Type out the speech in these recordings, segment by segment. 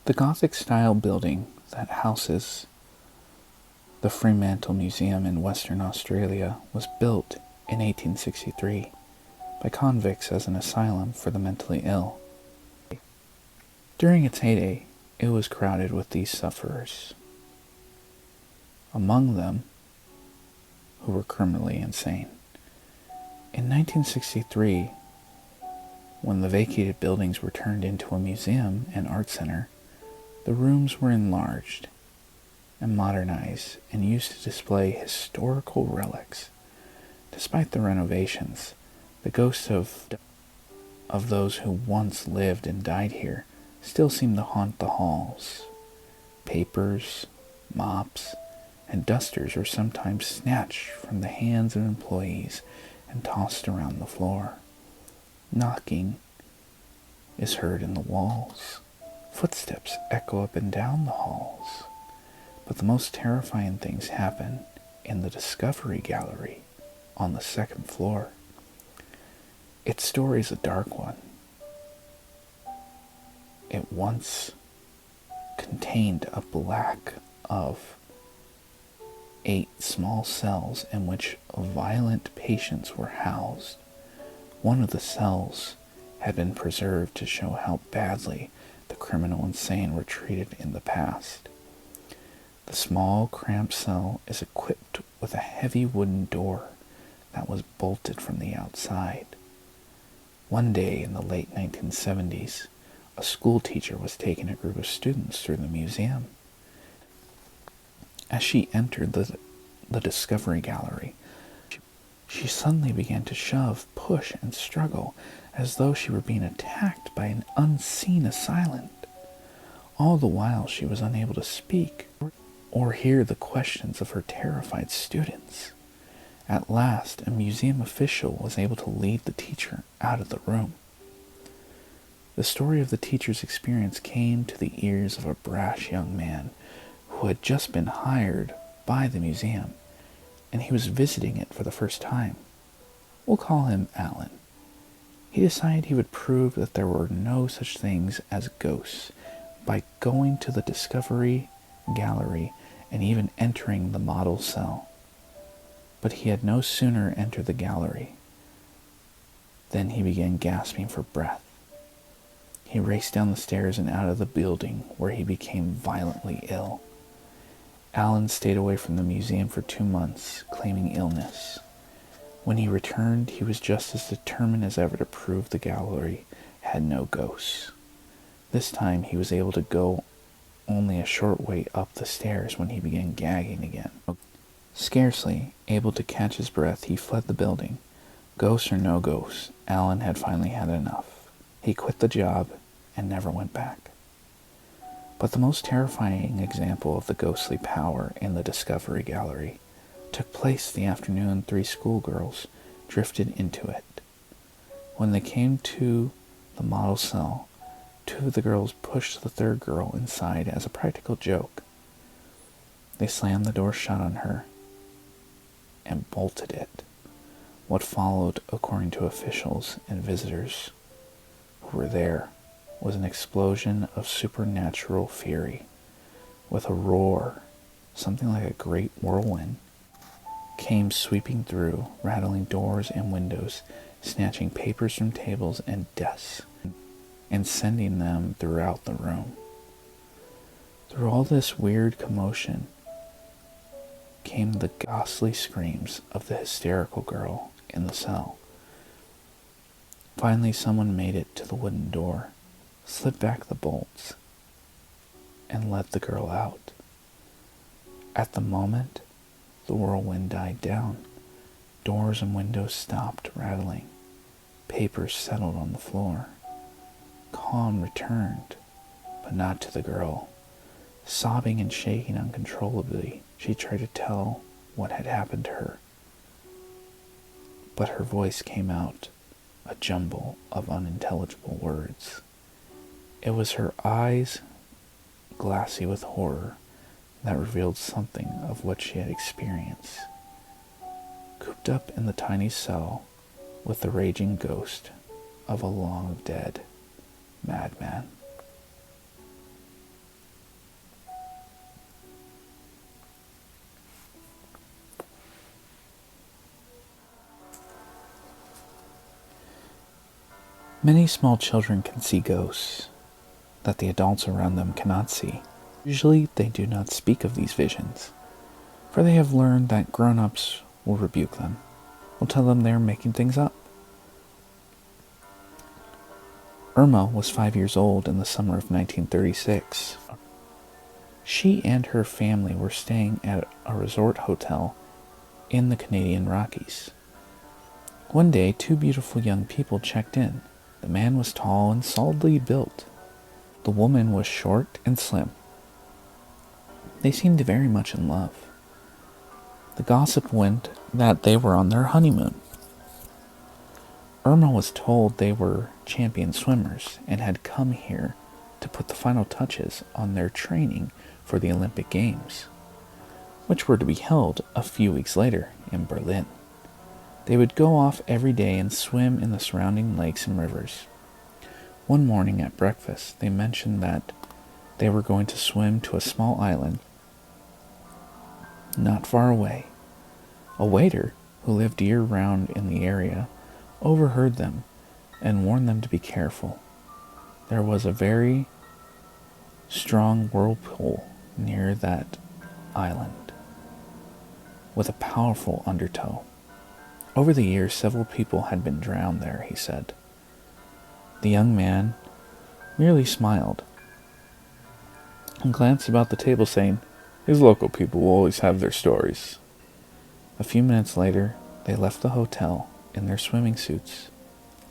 The Gothic-style building that houses the Fremantle Museum in Western Australia was built in 1863 by convicts as an asylum for the mentally ill. During its heyday, it was crowded with these sufferers. Among them, who were criminally insane. In 1963, when the vacated buildings were turned into a museum and art center, the rooms were enlarged and modernized and used to display historical relics. Despite the renovations, the ghosts of those who once lived and died here still seem to haunt the halls. Papers, mops, and dusters are sometimes snatched from the hands of employees and tossed around the floor. Knocking is heard in the walls. Footsteps echo up and down the halls. But the most terrifying things happen in the Discovery Gallery on the second floor. Its story is a dark one. It once contained a block of 8 small cells in which violent patients were housed. One of the cells had been preserved to show how badly the criminal insane were treated in the past. The small, cramped cell is equipped with a heavy wooden door that was bolted from the outside. One day in the late 1970s, a school teacher was taking a group of students through the museum. As she entered the Discovery Gallery, she suddenly began to shove, push, and struggle as though she were being attacked by an unseen assailant. All the while she was unable to speak or hear the questions of her terrified students. At last, a museum official was able to lead the teacher out of the room. The story of the teacher's experience came to the ears of a brash young man who had just been hired by the museum, and he was visiting it for the first time. We'll call him Alan. He decided he would prove that there were no such things as ghosts by going to the Discovery Gallery and even entering the model cell. But he had no sooner entered the gallery than he began gasping for breath. He raced down the stairs and out of the building, where he became violently ill. Alan stayed away from the museum for 2 months, claiming illness. When he returned, he was just as determined as ever to prove the gallery had no ghosts. This time he was able to go only a short way up the stairs when he began gagging again. Scarcely able to catch his breath, he fled the building. Ghosts or no ghosts, Alan had finally had enough. He quit the job and never went back. But the most terrifying example of the ghostly power in the Discovery Gallery took place the afternoon 3 schoolgirls drifted into it. When they came to the model cell, 2 of the girls pushed the 3rd girl inside as a practical joke. They slammed the door shut on her and bolted it. What followed, according to officials and visitors who were there, was an explosion of supernatural fury. With a roar, something like a great whirlwind came sweeping through, rattling doors and windows, snatching papers from tables and desks, and sending them throughout the room. Through all this weird commotion came the ghastly screams of the hysterical girl in the cell. Finally, someone made it to the wooden door, slid back the bolts, and let the girl out. At the moment the whirlwind died down, doors and windows stopped rattling. Papers settled on the floor. Calm returned, but not to the girl. Sobbing and shaking uncontrollably, she tried to tell what had happened to her. But her voice came out a jumble of unintelligible words. It was her eyes, glassy with horror, that revealed something of what she had experienced. Cooped up in the tiny cell with the raging ghost of a long-dead madman. Many small children can see ghosts that the adults around them cannot see. Usually, they do not speak of these visions, for they have learned that grown-ups will rebuke them, will tell them they are making things up. Irma was 5 years old in the summer of 1936. She and her family were staying at a resort hotel in the Canadian Rockies. One day, two beautiful young people checked in. The man was tall and solidly built. The woman was short and slim. They seemed very much in love. The gossip went that they were on their honeymoon. Irma was told they were champion swimmers and had come here to put the final touches on their training for the Olympic Games, which were to be held a few weeks later in Berlin. They would go off every day and swim in the surrounding lakes and rivers. One morning at breakfast, they mentioned that they were going to swim to a small island not far away. A waiter, who lived year-round in the area, overheard them and warned them to be careful. There was a very strong whirlpool near that island, with a powerful undertow. Over the years, several people had been drowned there, he said. The young man merely smiled and glanced about the table, saying, "These local people will always have their stories." A few minutes later, they left the hotel in their swimming suits,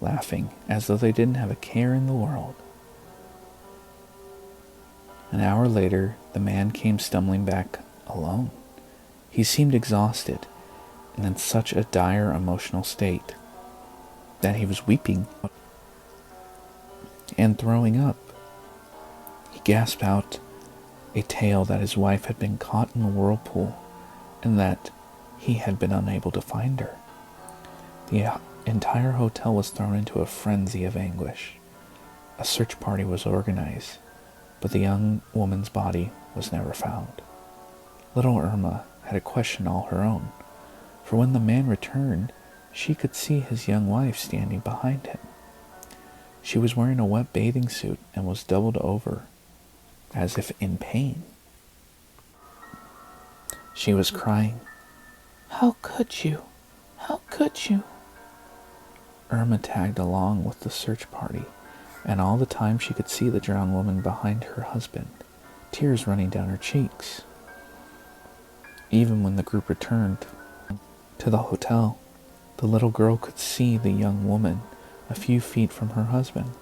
laughing as though they didn't have a care in the world. An hour later, the man came stumbling back alone. He seemed exhausted and in such a dire emotional state that he was weeping and throwing up. He gasped out a tale that his wife had been caught in the whirlpool and that he had been unable to find her. The entire hotel was thrown into a frenzy of anguish. A search party was organized, but the young woman's body was never found. Little Irma had a question all her own, for when the man returned, she could see his young wife standing behind him. She was wearing a wet bathing suit and was doubled over, as if in pain. She was crying, "How could you? How could you?" Irma tagged along with the search party, and all the time she could see the drowned woman behind her husband, tears running down her cheeks. Even when the group returned to the hotel, the little girl could see the young woman a few feet from her husband.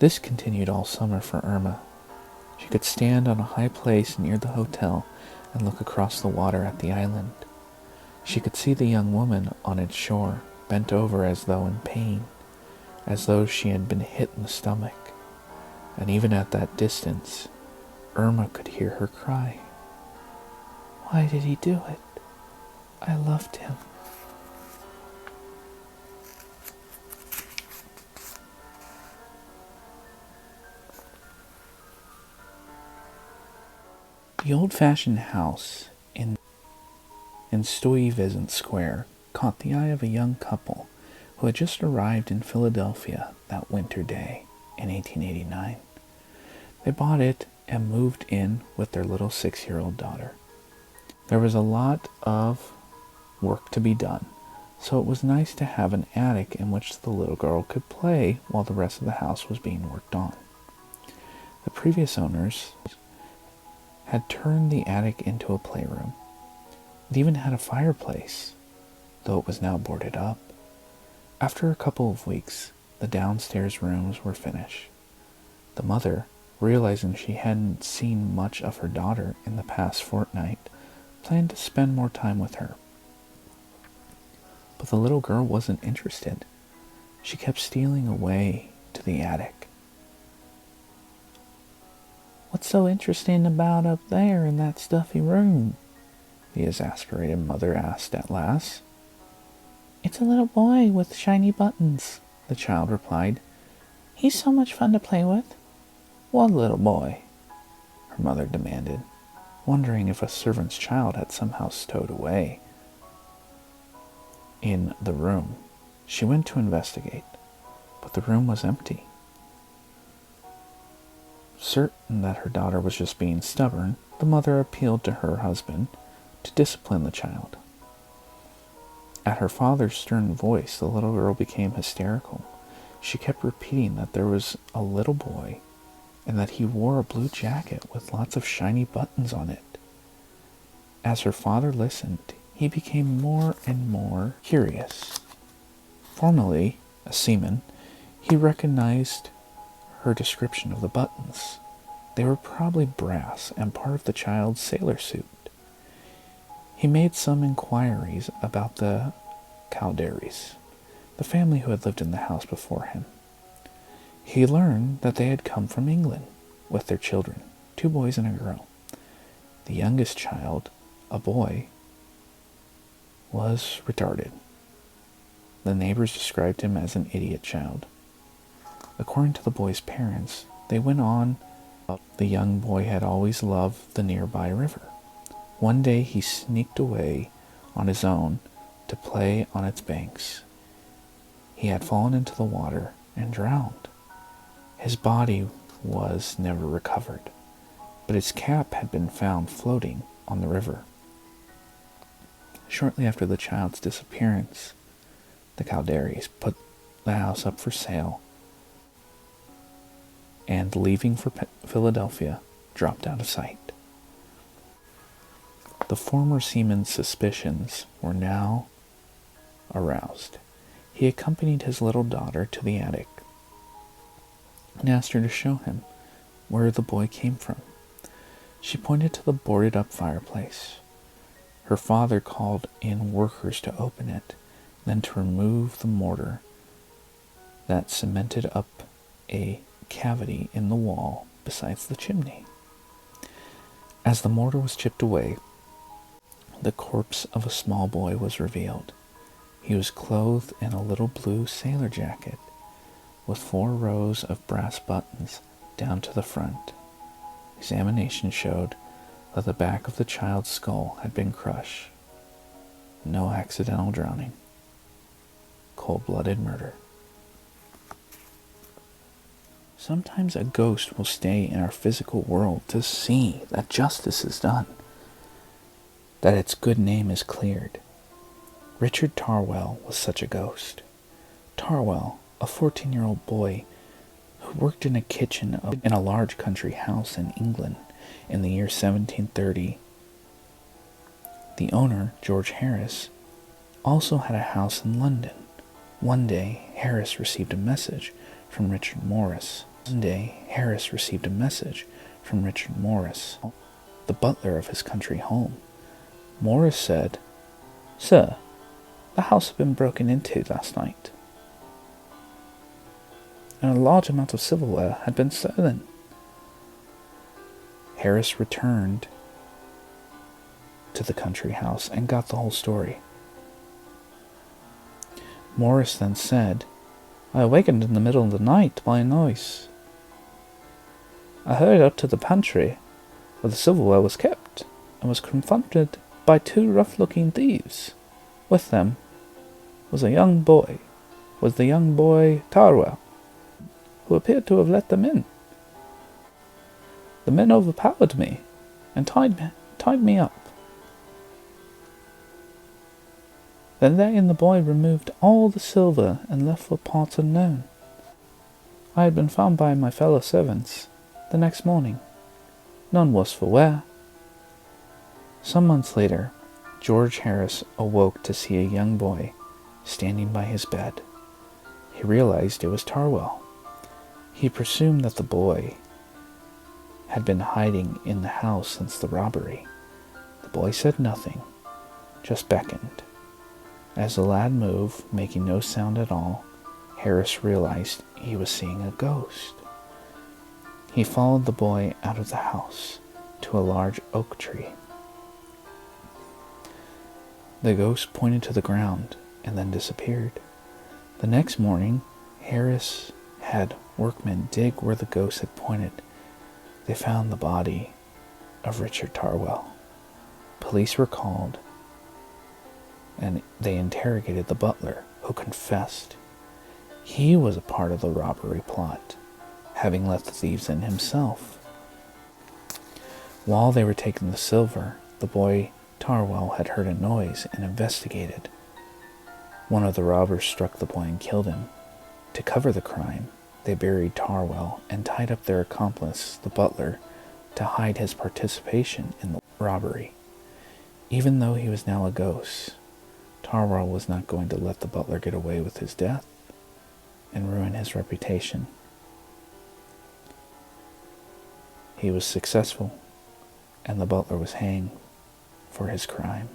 This continued all summer for Irma. She could stand on a high place near the hotel and look across the water at the island. She could see the young woman on its shore, bent over as though in pain, as though she had been hit in the stomach. And even at that distance, Irma could hear her cry, "Why did he do it? I loved him." The old-fashioned house in Stuyvesant Square caught the eye of a young couple who had just arrived in Philadelphia that winter day in 1889. They bought it and moved in with their little 6-year-old daughter. There was a lot of work to be done, so it was nice to have an attic in which the little girl could play while the rest of the house was being worked on. The previous owners had turned the attic into a playroom. It even had a fireplace, though it was now boarded up. After a couple of weeks, the downstairs rooms were finished. The mother, realizing she hadn't seen much of her daughter in the past fortnight, planned to spend more time with her. But the little girl wasn't interested. She kept stealing away to the attic. "What's so interesting about up there in that stuffy room?" the exasperated mother asked at last. "It's a little boy with shiny buttons," the child replied. "He's so much fun to play with." "What little boy?" her mother demanded, wondering if a servant's child had somehow stowed away in the room. She went to investigate. but the room was empty. Certain that her daughter was just being stubborn, the mother appealed to her husband to discipline the child. At her father's stern voice, the little girl became hysterical. She kept repeating that there was a little boy and that he wore a blue jacket with lots of shiny buttons on it. As her father listened, he became more and more curious. Formerly a seaman, he recognized her description of the buttons. They were probably brass and part of the child's sailor suit. He made some inquiries about the Calderys, the family who had lived in the house before him. He learned that they had come from England with their children, 2 boys and a girl. The youngest child, a boy, was retarded. The neighbors described him as an idiot child. According to the boy's parents, they went on. The young boy had always loved the nearby river. One day he sneaked away on his own to play on its banks. He had fallen into the water and drowned. His body was never recovered, but his cap had been found floating on the river. Shortly after the child's disappearance, the Calderys put the house up for sale and, leaving for Philadelphia, dropped out of sight. The former seaman's suspicions were now aroused. He accompanied his little daughter to the attic and asked her to show him where the boy came from. She pointed to the boarded-up fireplace. Her father called in workers to open it, then to remove the mortar that cemented up a cavity in the wall besides the chimney. As the mortar was chipped away, the corpse of a small boy was revealed. He was clothed in a little blue sailor jacket with 4 rows of brass buttons down to the front. Examination showed that the back of the child's skull had been crushed. No accidental drowning. Cold-blooded murder. Sometimes a ghost will stay in our physical world to see that justice is done, that its good name is cleared. Richard Tarwell was such a ghost. Tarwell, a 14-year-old boy who worked in a kitchen in a large country house in England in the year 1730. The owner, George Harris, also had a house in London. One day, Harris received a message from Richard Morris. The butler of his country home. Morris said, "Sir, the house had been broken into last night, and a large amount of silverware had been stolen." Harris returned to the country house and got the whole story. Morris then said, "I awakened in the middle of the night by a noise. I hurried up to the pantry where the silverware was kept and was confronted by 2 rough-looking thieves. With them was the young boy Tarwell, who appeared to have let them in. The men overpowered me and tied me up. Then they and the boy removed all the silver and left for parts unknown. I had been found by my fellow servants the next morning, none worse for wear." Some months later, George Harris awoke to see a young boy standing by his bed. He realized it was Tarwell. He presumed that the boy had been hiding in the house since the robbery. The boy said nothing, just beckoned. As the lad moved, making no sound at all, Harris realized he was seeing a ghost. He followed the boy out of the house to a large oak tree. The ghost pointed to the ground and then disappeared. The next morning, Harris had workmen dig where the ghost had pointed. They found the body of Richard Tarwell. Police were called, and they interrogated the butler, who confessed. He was a part of the robbery plot, having let the thieves in himself. While they were taking the silver, the boy Tarwell had heard a noise and investigated. One of the robbers struck the boy and killed him. To cover the crime, they buried Tarwell and tied up their accomplice, the butler, to hide his participation in the robbery. Even though he was now a ghost, Tarwell was not going to let the butler get away with his death and ruin his reputation. He was successful, and the butler was hanged for his crime.